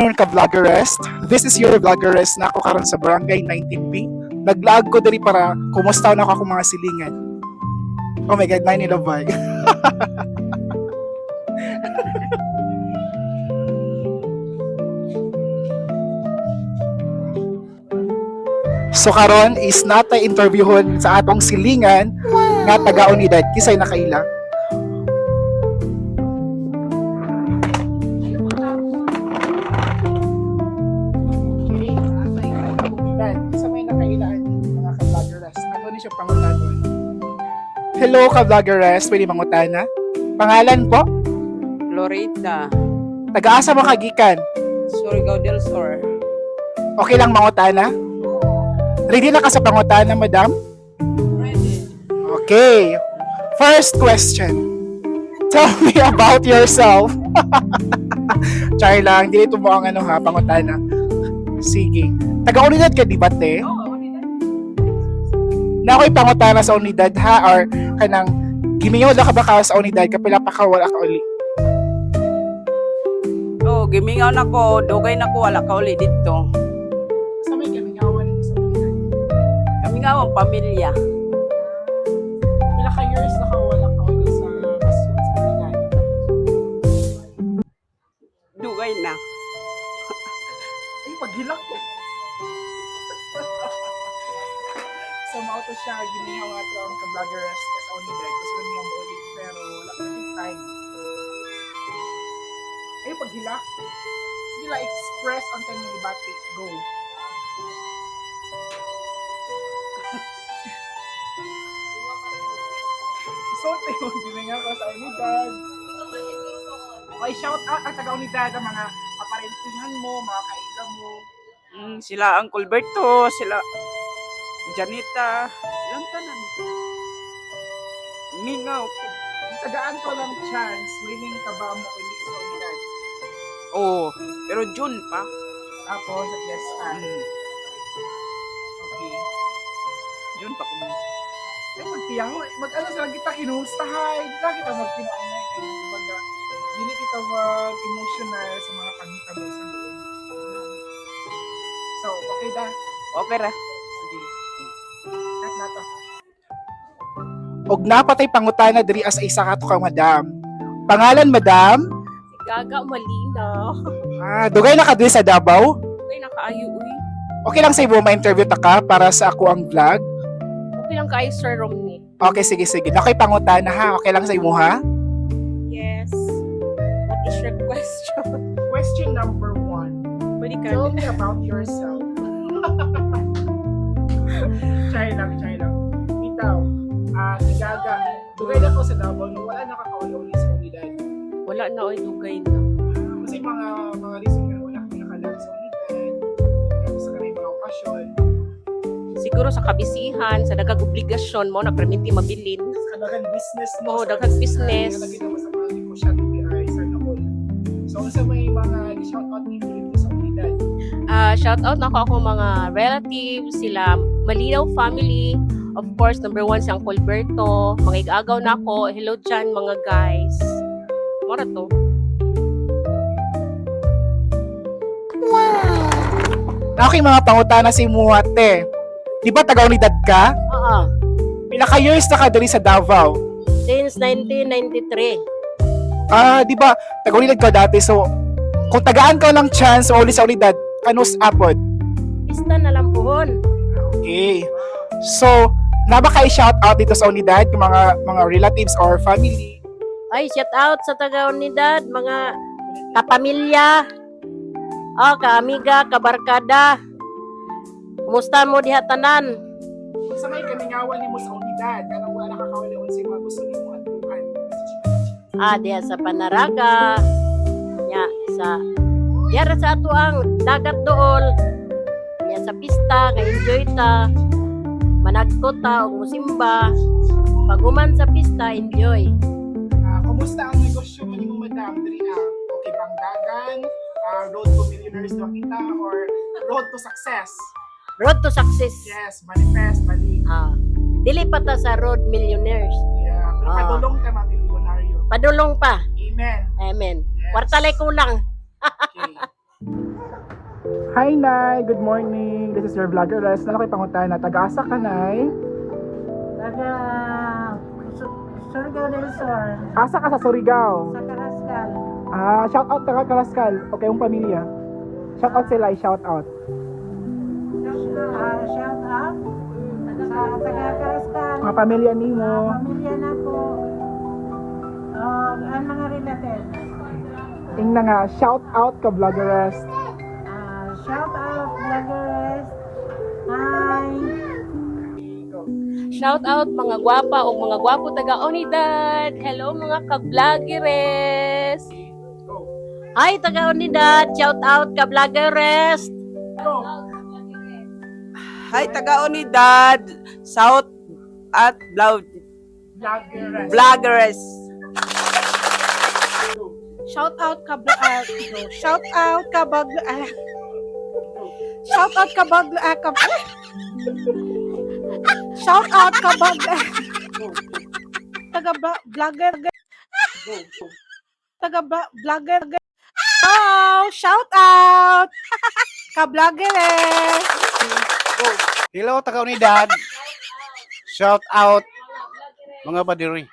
Ngayon ka vloggerest. This is your vloggerest na ako karon sa Barangay 19B. Naglag ko diri para kumusta na ako mga silingan. Oh my God, nine ilabay. So karon is natay interviewon sa atong silingan nga taga-unidad kisay nakaila. Sa may nakailaan mga ka-vloggerest. Ano ni siya pangutanon? Hello ka-vloggerest, pwede mangutana? Pangalan po? Florida, Taga-asa mo kagikan? Surigao del Sur. Okay lang mangutana? Ready na ka sa pangutana, madam? Ready. Okay. First question. Tell me about yourself. Char lang, hindi ito mo ang ano ha, pangutana. Sige. Taga-unidad ka, di ba, te? Na ako'y pangutana sa unidad ha, or kanang gimingaw lang ka ba ka sa unidad, kapila pa ka wala ka uli. Oh, gimingaw na ko, dugay na ko, wala ka uli dito. Sa may gimingawan mo sa unidad? Gimingaw ang pamilya. Pila ka years na ka wala ka uli sa unidad? Dugay na. Ay, paghilak ko. So, mauto siya, gimingaw nga ito ang ka-vloggerest sa unidad. Gusto rin niya maulit, pero wala ka rin time. Ay, paghilak. Sige lang, express on time ng ibati. Go. So, tayo, gimingaw ko sa unidad. Okay, shout out ang taga-unidad, ang mga kaparentingan mo, mga kaila mo. Sila Uncle Berto, sila Janita, ilang tanan. Mingaw. Tagaan ko lang chance, winning ka ba mo ulit sa unidad? Oh, pero June pa. Tapos, yes, Mm, okay. June pa kung Ay, magtiyang, mag-ano sila kita kinustahay, di ka kita magtinaanay, kaya kumbaga, dili kita mag-emotional sa mga panghitabo sa doon. So, okay da? okay ra. Sige. Cut na to. Og napatay pangutana diri as isa ka to kang madam. Pangalan madam? Gaga malinaw. Dugay na ka diri sa Davao? Okay na kaayo uy. Okay lang sa imo ma-interview ta ka para sa ako ang vlog? Okay lang kaayo Sir Romney. Okay, sige. Nakoy pangutana ha. Okay lang sa imo ha? Yes. What is your question? Question number 1. Pwede ka. Tell me about yourself. Try lang. Bitaw, nagaga. Dugay na ko sa Davao, no, wala nakakauli sa unidad. Wala na oy dugay na. Kasi mga reason nga wala kang nakalag sa unidad. Sa kanay mga okasyon. Siguro sa kabisihan, sa daghang obligasyon mo na permiti mabilin. Sa kadagang business mo. Oo, daghang business. Nalagay naman sa mga negosyan ay sa nakol. So, sa may mga shoutout ni dito sa unidad. Shout out na ako mga relatives, sila Malinaw family. Of course, number 1 si Uncle Berto. Mga igagaw na ako. Hello dyan mga guys. Mara to. Okay, mga pangutana si Muhate. Di ba taga-unidad ka? Oo. Pila ka years na ka diri sa Davao? Since 1993. Di ba taga-unidad ka dati? So, kung tagaan ka lang chance o uli sa unidad, kanus apod? Pista na lang puhon. Okay. So, naba kay shout out dito sa unidad, yung mga relatives or family? Ay, shout out sa taga-unidad, mga kapamilya, kaamiga, kabarkada. Kumusta mo diha tanan? Sa may kamingawan mo sa unidad, kanang wala kakawali on sa mga gusto nimo atukan. Diha sa Panaraga. Ya, diha sa ato ang dagat dool. Ya sa pista, ka-enjoy ta. Managto ta og musimba. Paguman sa pista, enjoy. Kumusta ang negosyo mo nimo, madam? Diri okay bang dagan? Road to millionaires do kita or road to success? Road to success. Yes, manifest, balik. Dili pa ta sa road millionaires. Yeah, pero padulong ka ma-milyonaryo. Padulong pa. Amen. Amen. Yes. Kwartalay kulang. Okay. Hi, Nay. Good morning. This is your vlogger, Les. Nalaki pangutan na. Taga-asa ka, Nay? Taga Surigao del Sur, Asa ka sa Surigao? sa Carrascal. Shout out taga Kalaskal. Okay, yung pamilya. Shout out sila, shout out. Shout out sa taga Carrascal. Mga pamilya nimo. Pamilya na po. Ang mga related. Ingna nga, shout out ka vloggeres. Shout out vloggers. Hi. Shout out mga gwapa o mga gwapo taga Unidad. Hello mga ka-vloggeres. Hi taga Unidad, shout out ka-vloggeres. Hi, taga-unidad, South at Vloggeres. Vloggers. Shout out ka shout out ka shout out ka shout out ka taga vlogger taga vlogger oh shout out ka vlogger Hello, taga-unidad. Shout out, mga badiri.